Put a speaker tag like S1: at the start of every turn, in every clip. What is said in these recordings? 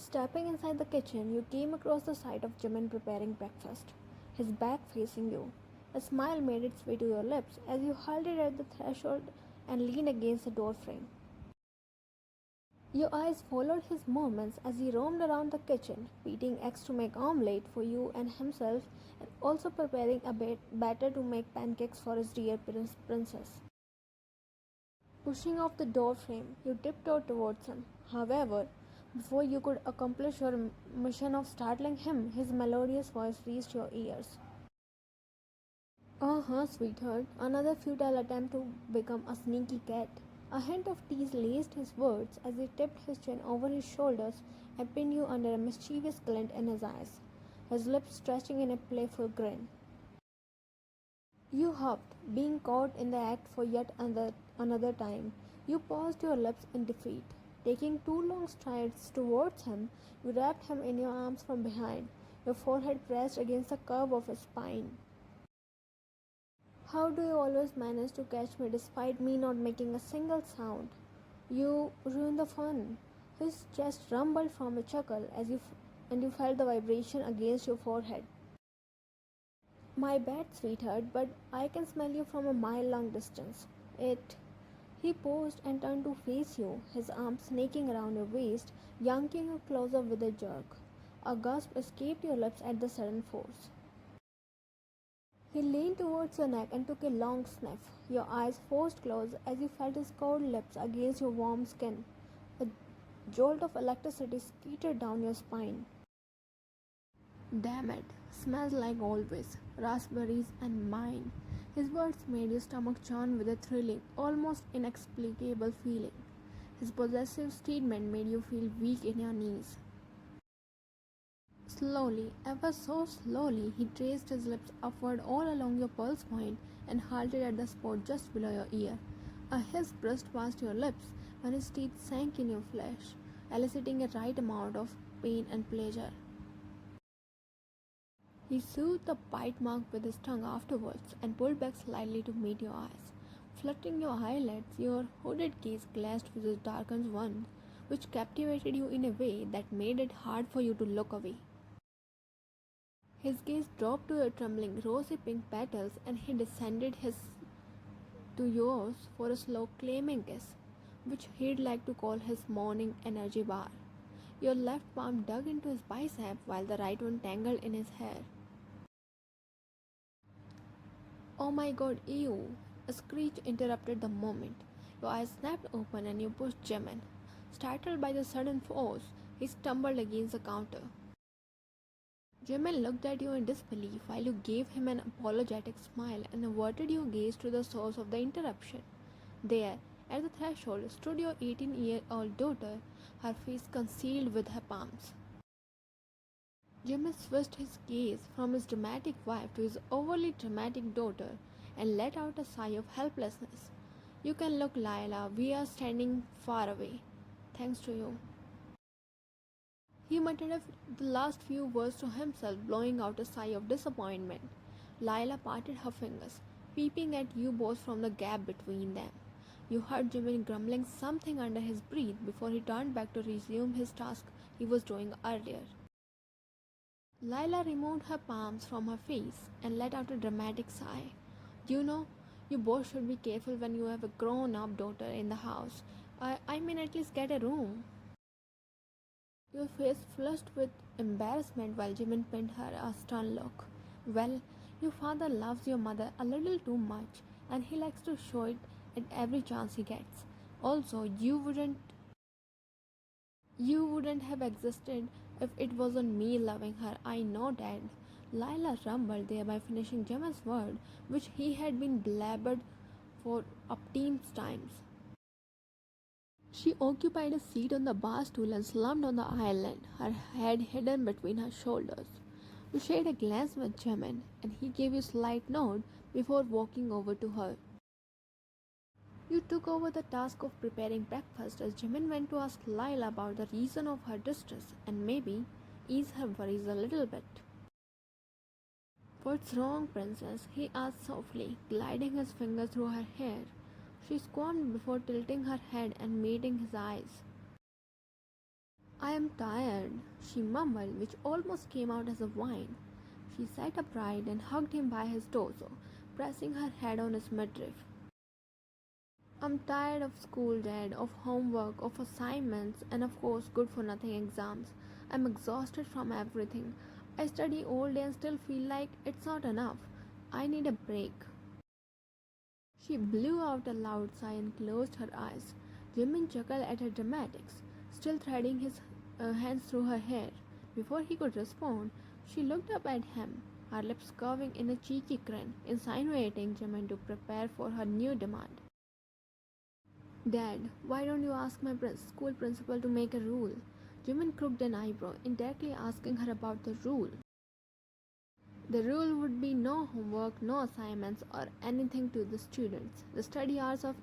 S1: Stepping inside the kitchen, you came across the sight of Jimin preparing breakfast, his back facing you. A smile made its way to your lips as you halted at the threshold and leaned against the doorframe. Your eyes followed his movements as he roamed around the kitchen, beating eggs to make omelette for you and himself, and also preparing a batter to make pancakes for his dear princess. Pushing off the doorframe, you tiptoed towards him. However, before you could accomplish your mission of startling him, his melodious voice reached your ears. Sweetheart, another futile attempt to become a sneaky cat. A hint of tease laced his words as he tipped his chin over his shoulders and pinned you under a mischievous glint in his eyes, his lips stretching in a playful grin. You hopped, being caught in the act for yet another time. You paused your lips in defeat. Taking 2 long strides towards him, you wrapped him in your arms from behind, your forehead pressed against the curve of his spine. How do you always manage to catch me despite me not making a single sound? You ruined the fun. His chest rumbled from a chuckle and you felt the vibration against your forehead. My bad, sweetheart, but I can smell you from a mile-long distance. He paused and turned to face you, his arms snaking around your waist, yanking you closer with a jerk. A gasp escaped your lips at the sudden force. He leaned towards your neck and took a long sniff. Your eyes forced closed as you felt his cold lips against your warm skin. A jolt of electricity skated down your spine. Damn it, smells like always. Raspberries and mine. His words made your stomach churn with a thrilling, almost inexplicable feeling. His possessive statement made you feel weak in your knees. Slowly, ever so slowly, he traced his lips upward all along your pulse point and halted at the spot just below your ear. A hiss brushed past your lips when his teeth sank in your flesh, eliciting a right amount of pain and pleasure. He soothed the bite mark with his tongue afterwards and pulled back slightly to meet your eyes. Fluttering your eyelids, your hooded gaze clashed with his darkened one, which captivated you in a way that made it hard for you to look away. His gaze dropped to your trembling rosy pink petals and he descended his to yours for a slow claiming kiss, which he'd like to call his morning energy bar. Your left palm dug into his bicep while the right one tangled in his hair. Oh my god, ew! A screech interrupted the moment. Your eyes snapped open and you pushed Jimin. Startled by the sudden force, he stumbled against the counter. Jimin looked at you in disbelief while you gave him an apologetic smile and averted your gaze to the source of the interruption. There, at the threshold, stood your 18-year-old daughter, her face concealed with her palms. Jimin switched his gaze from his dramatic wife to his overly dramatic daughter and let out a sigh of helplessness. You can look, Lila, we are standing far away. Thanks to you. He muttered the last few words to himself, blowing out a sigh of disappointment. Lila parted her fingers, peeping at you both from the gap between them. You heard Jimin grumbling something under his breath before he turned back to resume his task he was doing earlier. Lila removed her palms from her face and let out a dramatic sigh. You know, you both should be careful when you have a grown-up daughter in the house. I mean, at least get a room. Your face flushed with embarrassment while Jimin pinned her a stern look. Well, your father loves your mother a little too much and he likes to show it at every chance he gets. Also, you wouldn't have existed if it wasn't me loving her, I know, Dad. Lila rumbled, thereby finishing Jimin's word, which he had been blabbered for umpteen times. She occupied a seat on the bar stool and slumped on the island, her head hidden between her shoulders. You shared a glance with Jimin, and he gave you a slight nod before walking over to her. You took over the task of preparing breakfast as Jimin went to ask Lila about the reason of her distress and maybe ease her worries a little bit. What's wrong, princess? He asked softly, gliding his fingers through her hair. She squirmed before tilting her head and meeting his eyes. I am tired, she mumbled, which almost came out as a whine. She sat upright and hugged him by his torso, pressing her head on his midriff. I'm tired of school, Dad, of homework, of assignments, and of course, good for nothing exams. I'm exhausted from everything. I study all day and still feel like it's not enough. I need a break. She blew out a loud sigh and closed her eyes. Jimin chuckled at her dramatics, still threading his hands through her hair. Before he could respond, she looked up at him, her lips curving in a cheeky grin, insinuating Jimin to prepare for her new demand. Dad, why don't you ask my school principal to make a rule? Jimin crooked an eyebrow, indirectly asking her about the rule. The rule would be no homework, no assignments, or anything to the students. The study hours of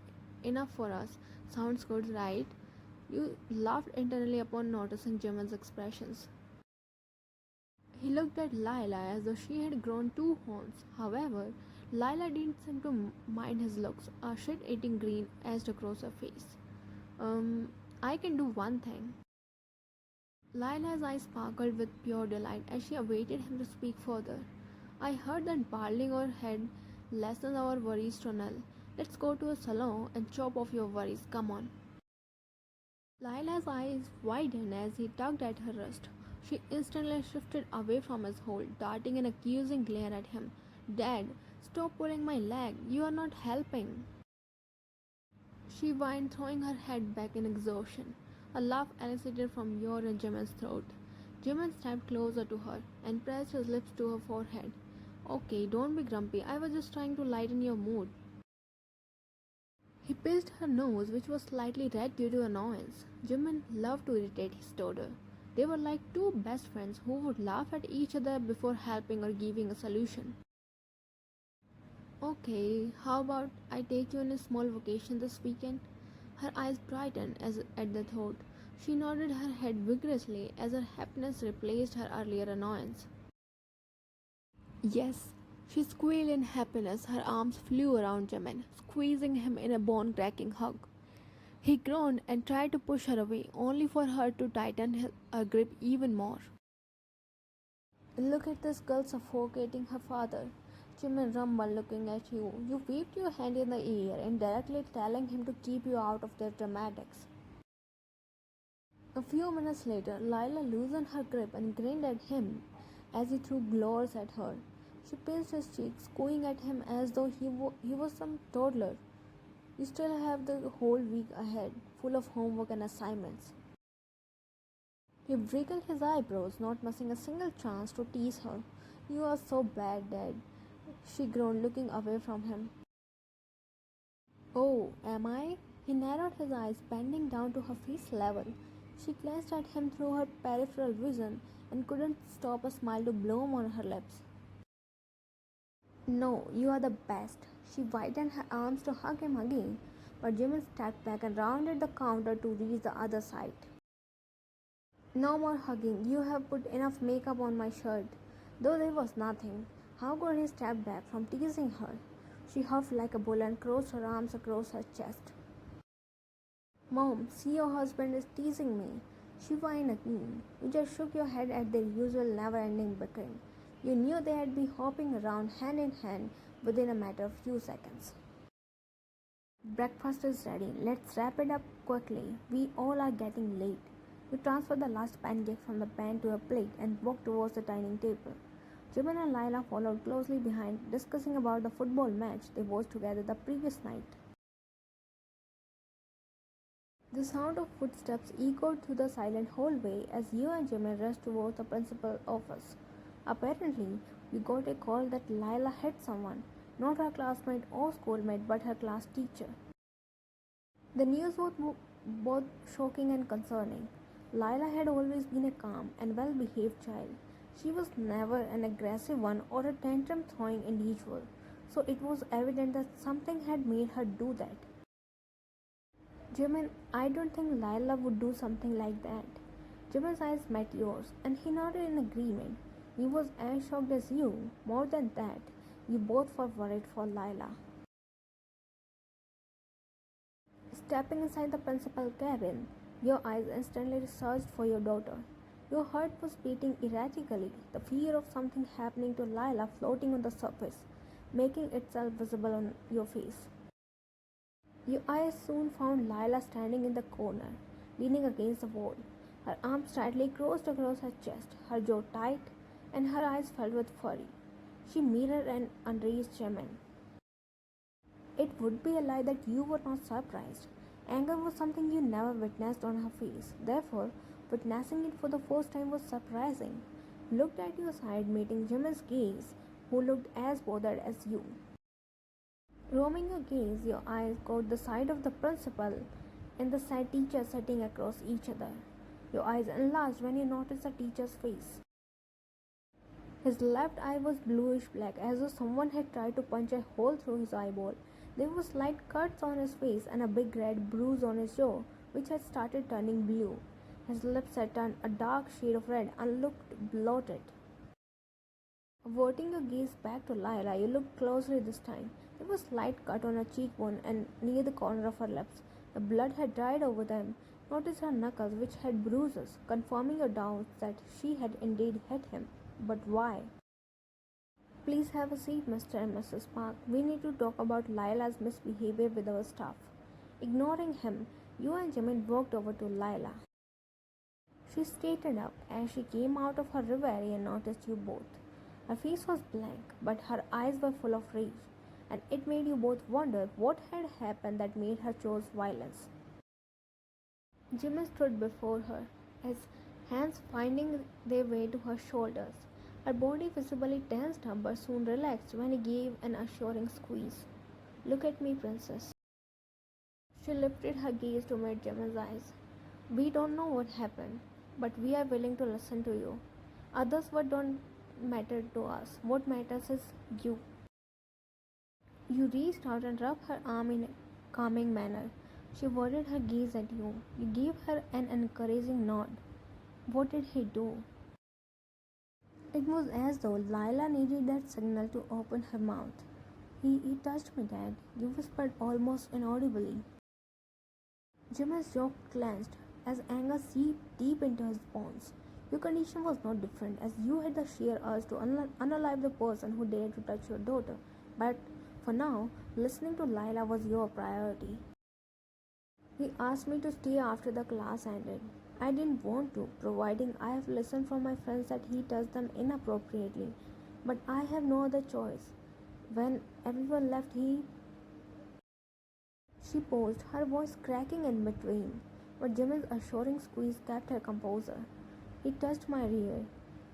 S1: enough for us. Sounds good, right? You laughed internally upon noticing Jimin's expressions. He looked at Lila as though she had grown two horns. However, Lila didn't seem to mind his looks. A shit-eating grin edged across her face. I can do one thing. Lila's eyes sparkled with pure delight as she awaited him to speak further. I heard that balding our head lessens our worries, Tonal. Let's go to a salon and chop off your worries. Come on. Lila's eyes widened as he tugged at her wrist. She instantly shifted away from his hold, darting an accusing glare at him. Dad, stop pulling my leg. You are not helping. She whined, throwing her head back in exhaustion. A laugh elicited from Yor and Jimin's throat. Jimin stepped closer to her and pressed his lips to her forehead. Okay, don't be grumpy. I was just trying to lighten your mood. He pinched her nose, which was slightly red due to annoyance. Jimin loved to irritate his daughter. They were like two best friends who would laugh at each other before helping or giving a solution. Okay, how about I take you on a small vacation this weekend? Her eyes brightened at the thought. She nodded her head vigorously as her happiness replaced her earlier annoyance. Yes, she squealed in happiness. Her arms flew around Jimin, squeezing him in a bone-cracking hug. He groaned and tried to push her away, only for her to tighten her grip even more. Look at this girl suffocating her father. Jimin rumbled, looking at you. You waved your hand in the air, indirectly telling him to keep you out of their dramatics. A few minutes later, Lila loosened her grip and grinned at him as he threw glores at her. She pinched his cheeks, cooing at him as though he was some toddler. You still have the whole week ahead, full of homework and assignments. He wrinkled his eyebrows, not missing a single chance to tease her. You are so bad, Dad, she groaned, looking away from him. Oh, am I? He narrowed his eyes, bending down to her face level. She glanced at him through her peripheral vision and couldn't stop a smile to bloom on her lips. No, you are the best. She widened her arms to hug him again, but Jimin stepped back and rounded the counter to reach the other side. No more hugging. You have put enough makeup on my shirt. Though there was nothing, how could he step back from teasing her? She huffed like a bull and crossed her arms across her chest. Mom, see, your husband is teasing me. She whined again. You just shook your head at their usual never-ending bickering. You knew they'd be hopping around hand in hand within a matter of few seconds. Breakfast is ready. Let's wrap it up quickly. We all are getting late. You transferred the last pancake from the pan to a plate and walked towards the dining table. Jimin and Lila followed closely behind, discussing about the football match they watched together the previous night. The sound of footsteps echoed through the silent hallway as you and Jimin rushed towards the principal's office. Apparently, we got a call that Lila hit someone, not her classmate or schoolmate, but her class teacher. The news was both shocking and concerning. Lila had always been a calm and well-behaved child. She was never an aggressive one or a tantrum-throwing individual, so it was evident that something had made her do that. Jimin, I don't think Lila would do something like that. Jimin's eyes met yours, and he nodded in agreement. He was as shocked as you. More than that, you both were worried for Lila. Stepping inside the principal's cabin, Your eyes instantly searched for your daughter. Your heart was beating erratically, the fear of something happening to Lila floating on the surface, making itself visible on your face. Your eyes soon found Lila standing in the corner, leaning against the wall, her arms tightly crossed across her chest, her jaw tight, and her eyes filled with fury. She mirrored an unreached Jimin. It would be a lie that you were not surprised. Anger was something you never witnessed on her face. Therefore, witnessing it for the first time was surprising. You looked at your side, meeting Jimin's gaze, who looked as bothered as you. Roaming your gaze, your eyes caught the side of the principal and the side teacher sitting across each other. Your eyes enlarged when you noticed the teacher's face. His left eye was bluish black, as though someone had tried to punch a hole through his eyeball. There were slight cuts on his face and a big red bruise on his jaw, which had started turning blue. His lips had turned a dark shade of red and looked bloated. Averting your gaze back to Lila, you looked closely this time. There was a slight cut on her cheekbone and near the corner of her lips. The blood had dried over them. Notice her knuckles, which had bruises, confirming your doubts that she had indeed hit him. But why? Please have a seat, Mr. and Mrs. Park. We need to talk about Lila's misbehavior with our staff. Ignoring him, you and Jimin walked over to Lila. She straightened up as she came out of her reverie and noticed you both. Her face was blank, but her eyes were full of rage, and it made you both wonder what had happened that made her choose violence. Jimin stood before her, his hands finding their way to her shoulders. Her body visibly tensed up but soon relaxed when he gave an assuring squeeze. Look at me, princess. She lifted her gaze to meet Jimin's eyes. We don't know what happened, but we are willing to listen to you. Others what don't matter to us. What matters is you. You reached out and rubbed her arm in a calming manner. She averted her gaze at you. You gave her an encouraging nod. What did he do? It was as though Lila needed that signal to open her mouth. He touched me, Dad. You whispered almost inaudibly. Jimin's jaw clenched as anger seeped deep into his bones. Your condition was not different, as you had the sheer urge to unalive the person who dared to touch your daughter. But for now, listening to Lila was your priority. He asked me to stay after the class ended. I didn't want to, providing I have listened from my friends that he touched them inappropriately. But I have no other choice. When everyone left, She paused, her voice cracking in between, but Jimin's assuring squeeze kept her composure. He touched my rear.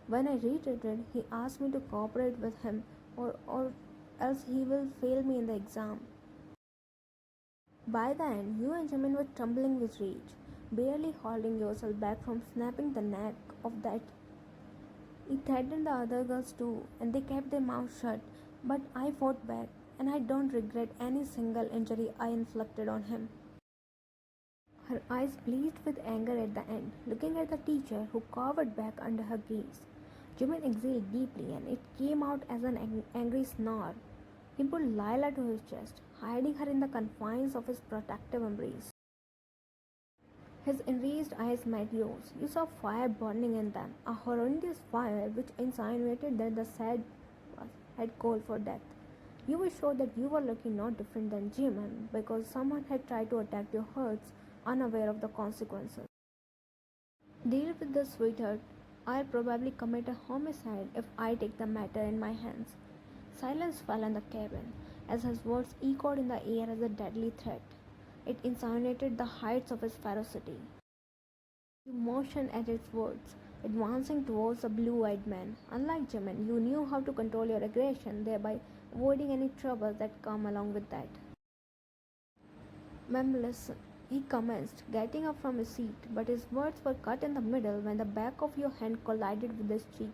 S1: When I retreated, he asked me to cooperate with him or else he will fail me in the exam. By then, you and Jimin were trembling with rage, barely holding yourself back from snapping the neck of that. He threatened the other girls too, and they kept their mouths shut, but I fought back, and I don't regret any single injury I inflicted on him. Her eyes blazed with anger at the end, looking at the teacher who cowered back under her gaze. Jimin exhaled deeply, and it came out as an angry snarl. He pulled Lila to his chest, hiding her in the confines of his protective embrace. His enraged eyes met yours. You saw fire burning in them, a horrendous fire which insinuated that the sad had called for death. You were sure that you were looking not different than Jimin because someone had tried to attack your hearts, unaware of the consequences. Deal with this, sweetheart. I'll probably commit a homicide if I take the matter in my hands. Silence fell in the cabin as his words echoed in the air as a deadly threat. It insinuated the heights of his ferocity. You motioned at its words, advancing towards the blue-eyed man. Unlike Jimin, you knew how to control your aggression, thereby avoiding any trouble that come along with that. Ma'am, listen, he commenced, getting up from his seat, but his words were cut in the middle when the back of your hand collided with his cheek.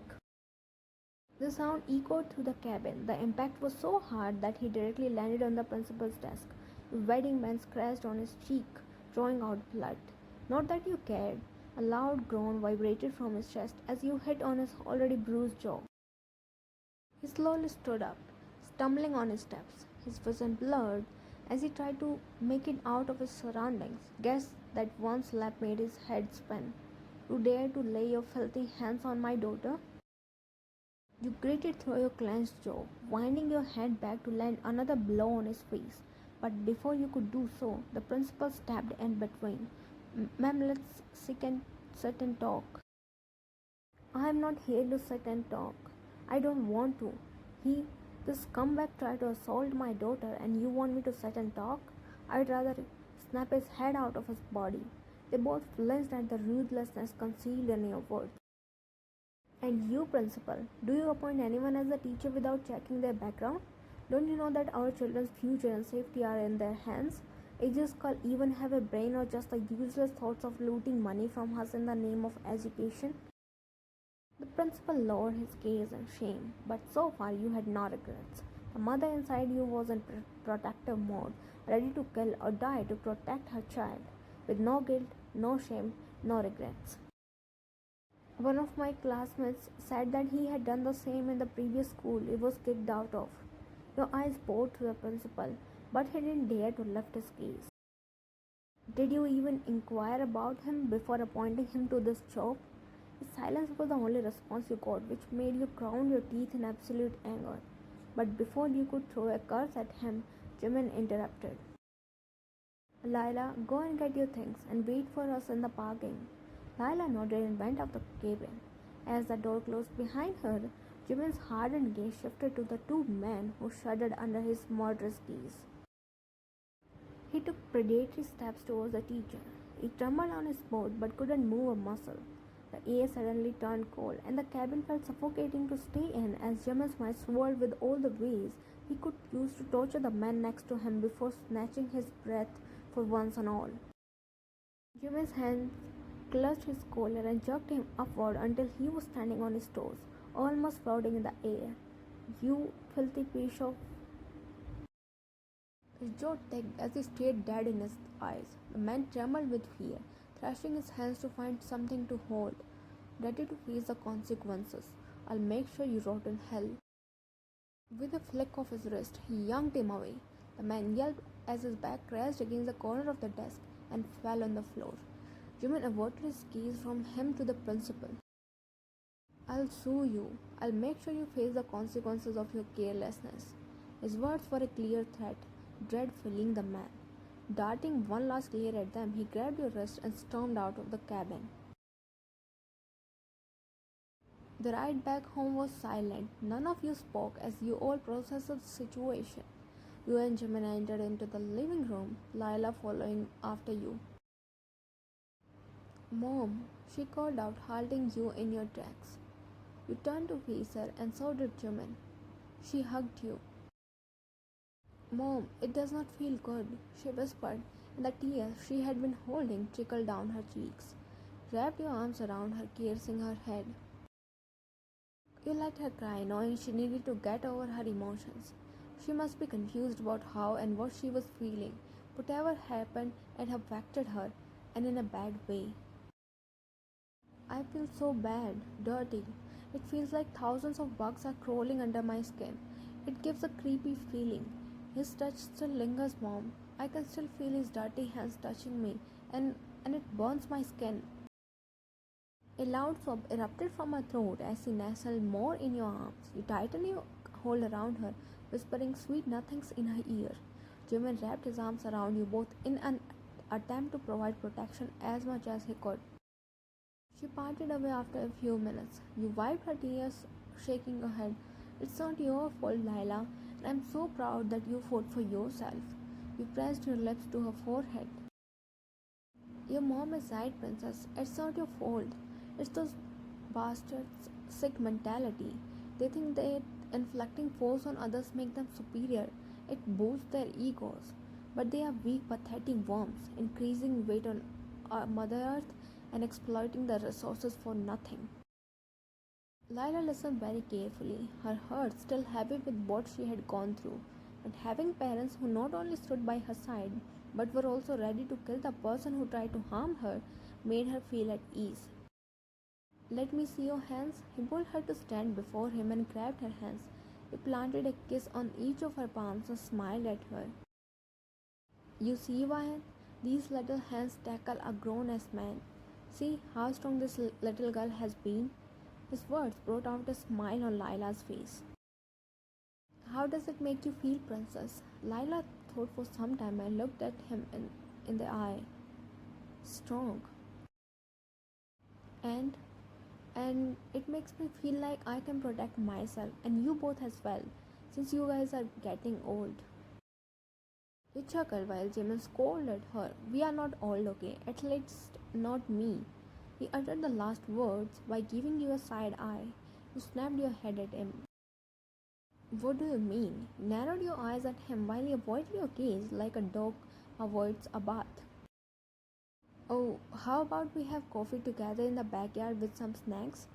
S1: The sound echoed through the cabin. The impact was so hard that he directly landed on the principal's desk. The wedding band scratched on his cheek, drawing out blood. Not that you cared. A loud groan vibrated from his chest as you hit on his already bruised jaw. He slowly stood up, stumbling on his steps, his vision blurred as he tried to make it out of his surroundings. Guess that one slap made his head spin. You dare to lay your filthy hands on my daughter? You gritted through your clenched jaw, winding your head back to land another blow on his face. But before you could do so, the principal stepped in between. Ma'am, let's sit and talk. I am not here to sit and talk. I don't want to. This scumbag tried to assault my daughter, and you want me to sit and talk? I'd rather snap his head out of his body. They both flinched at the ruthlessness concealed in your words. And you, principal, do you appoint anyone as a teacher without checking their background? Don't you know that our children's future and safety are in their hands? Ages call even have a brain or just the useless thoughts of looting money from us in the name of education? The principal lowered his gaze in shame, but so far you had no regrets. The mother inside you was in protective mode, ready to kill or die to protect her child, with no guilt, no shame, no regrets. One of my classmates said that he had done the same in the previous school he was kicked out of. Your eyes bored to the principal, but he didn't dare to lift his gaze. Did you even inquire about him before appointing him to this job? His silence was the only response you got, which made you ground your teeth in absolute anger. But before you could throw a curse at him, Jimin interrupted. Lila, go and get your things and wait for us in the parking. Lila nodded and went out the cabin. As the door closed behind her, Jimin's hardened gaze shifted to the two men who shuddered under his murderous gaze. He took predatory steps towards the teacher. He trembled on his board but couldn't move a muscle. The air suddenly turned cold, and the cabin felt suffocating to stay in as Jimin's mind swirled with all the ways he could use to torture the man next to him before snatching his breath for once and all. Jimin's hands clutched his collar and jerked him upward until he was standing on his toes, almost floating in the air. You filthy piece of... His jaw ticked as he stared dead in his eyes. The man trembled with fear, thrashing his hands to find something to hold, ready to face the consequences. I'll make sure you rot in hell. With a flick of his wrist, he yanked him away. The man yelped as his back crashed against the corner of the desk and fell on the floor. Jimin averted his gaze from him to the principal. I'll sue you. I'll make sure you face the consequences of your carelessness. His words were a clear threat, dread filling the man. Darting one last glare at them, he grabbed your wrist and stormed out of the cabin. The ride back home was silent. None of you spoke as you all processed the situation. You and Jimin entered into the living room, Lila following after you. Mom, she called out, halting you in your tracks. You turned to face her, and so did Jimin. She hugged you. Mom, it does not feel good, she whispered, and the tears she had been holding trickled down her cheeks. Wrapped your arms around her, caressing her head. You let her cry, knowing she needed to get over her emotions. She must be confused about how and what she was feeling. Whatever happened, it affected her, and in a bad way. I feel so bad, dirty. It feels like thousands of bugs are crawling under my skin. It gives a creepy feeling. His touch still lingers, Mom. I can still feel his dirty hands touching me, and it burns my skin. A loud sob erupted from her throat as he nestled more in your arms. You tightened your hold around her, whispering sweet nothings in her ear. Jimin wrapped his arms around you both in an attempt to provide protection as much as he could. She parted away after a few minutes. You wiped her tears, shaking your head. It's not your fault, Lila, and I'm so proud that you fought for yourself. You pressed your lips to her forehead. Your mom is right, princess. It's not your fault. It's those bastards' sick mentality. They think that inflicting force on others make them superior. It boosts their egos. But they are weak, pathetic worms, increasing weight on Mother Earth and exploiting the resources for nothing. Lila listened very carefully, her heart still heavy with what she had gone through, and having parents who not only stood by her side but were also ready to kill the person who tried to harm her made her feel at ease. Let me see your hands. He pulled her to stand before him and grabbed her hands. He planted a kiss on each of her palms and smiled at her. You see, Ryan? These little hands tackle a grown-ass man. See how strong this little girl has been? His words brought out a smile on Lila's face. How does it make you feel, princess? Lila thought for some time and looked at him in the eye. Strong. And and it makes me feel like I can protect myself and you both as well, since you guys are getting old. He chuckled while Jimin scolded her. We are not old, okay? At least not me. He uttered the last words by giving you a side eye. You snapped your head at him. What do you mean? Narrowed your eyes at him while he avoided your gaze like a dog avoids a bath. Oh, how about we have coffee together in the backyard with some snacks?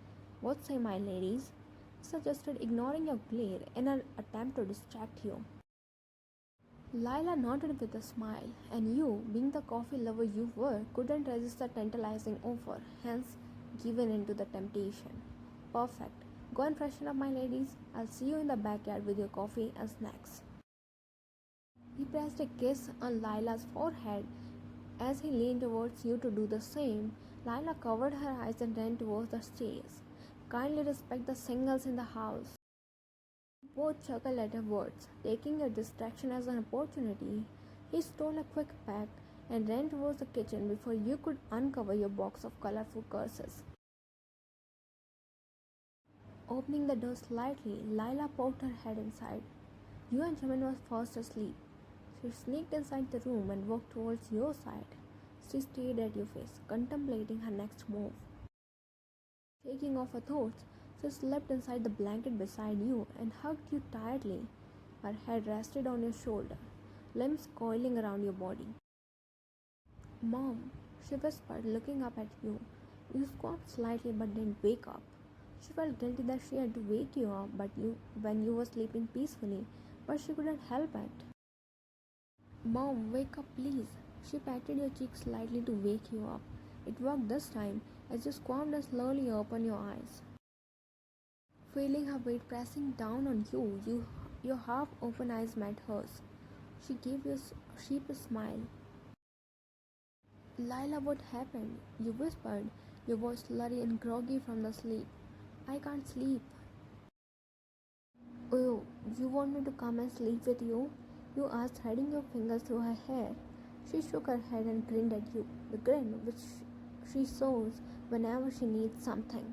S1: What say, my ladies? He suggested, ignoring your glare in an attempt to distract you. Lila nodded with a smile, and you, being the coffee lover you were, couldn't resist the tantalizing offer, hence given in to the temptation. Perfect. Go and freshen up, my ladies. I'll see you in the backyard with your coffee and snacks. He pressed a kiss on Lila's forehead. As he leaned towards you to do the same, Lila covered her eyes and ran towards the stairs. Kindly respect the singles in the house. Both chuckled at her words. Taking your distraction as an opportunity, he stole a quick peck and ran towards the kitchen before you could uncover your box of colorful curses. Opening the door slightly, Lila poked her head inside. You and Jimin was fast asleep. She sneaked inside the room and walked towards your side. She stared at your face, contemplating her next move. Shaking off her thoughts, she slipped inside the blanket beside you and hugged you tightly. Her head rested on your shoulder, limbs coiling around your body. Mom, she whispered, looking up at you. You squirmed slightly but didn't wake up. She felt guilty that she had to wake you up when you were sleeping peacefully, but she couldn't help it. Mom, wake up please. She patted your cheek slightly to wake you up. It worked this time as you squirmed and slowly opened your eyes. Feeling her weight pressing down on you, your half-open eyes met hers. She gave you a sheepish smile. Lila, what happened? You whispered, your voice slurry and groggy from the sleep. I can't sleep. Oh, you want me to come and sleep with you? You asked, threading your fingers through her hair. She shook her head and grinned at you, the grin which she shows whenever she needs something.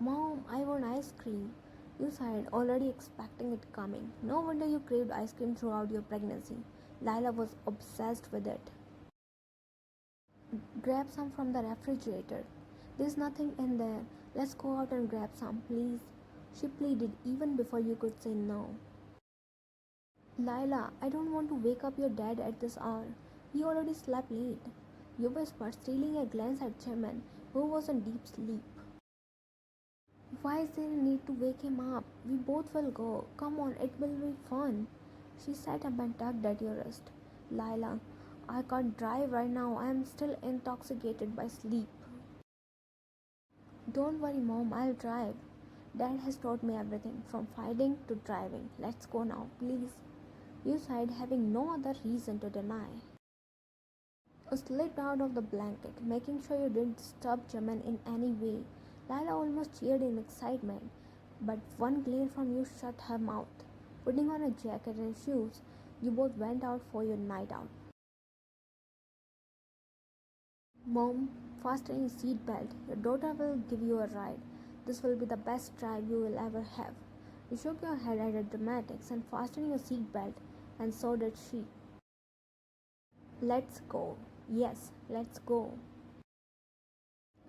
S1: Mom, I want ice cream. You sighed, already expecting it coming. No wonder you craved ice cream throughout your pregnancy. Lila was obsessed with it. Grab some from the refrigerator. There's nothing in there. Let's go out and grab some, please. She pleaded even before you could say no. Lila, I don't want to wake up your dad at this hour. He already slept late. You whispered, stealing a glance at Jimin, who was in deep sleep. Why is there a need to wake him up? We both will go. Come on, it will be fun. She sat up and tugged at your wrist. Lila, I can't drive right now. I am still intoxicated by sleep. Don't worry, Mom, I'll drive. Dad has taught me everything, from fighting to driving. Let's go now, please. You sighed, having no other reason to deny. You slipped out of the blanket, making sure you didn't disturb Jimin in any way. Lila almost cheered in excitement, but one glare from you shut her mouth. Putting on a jacket and shoes, you both went out for your night out. Mom, fasten your seatbelt. Your daughter will give you a ride. This will be the best drive you will ever have. You shook your head at the dramatics and fastened your seatbelt, and so did she. Let's go. Yes, let's go.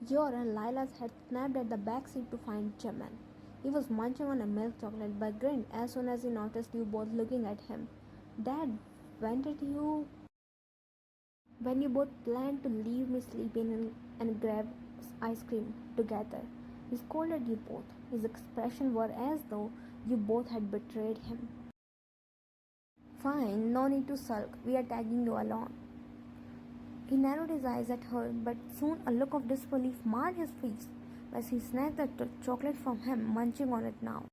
S1: Your and Lila's had snapped at the back seat to find Jimin. He was munching on a milk chocolate but grinned as soon as he noticed you both looking at him. Dad, when did you... When you both planned to leave me sleeping and grab ice cream together. He scolded you both. His expression were as though you both had betrayed him. Fine, no need to sulk. We are tagging you along. He narrowed his eyes at her, but soon a look of disbelief marred his face as he snatched the chocolate from him, munching on it now.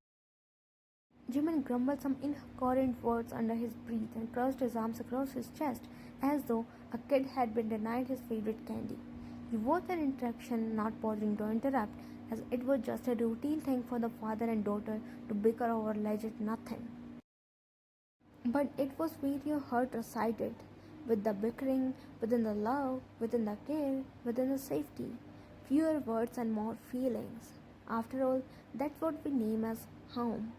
S1: Jimin grumbled some incoherent words under his breath and crossed his arms across his chest as though a kid had been denied his favorite candy. He watched an interaction, not pausing to interrupt, as it was just a routine thing for the father and daughter to bicker over alleged nothing. But it was where your heart resided, with the bickering, within the love, within the care, within the safety. Fewer words and more feelings. After all, that's what we name as home.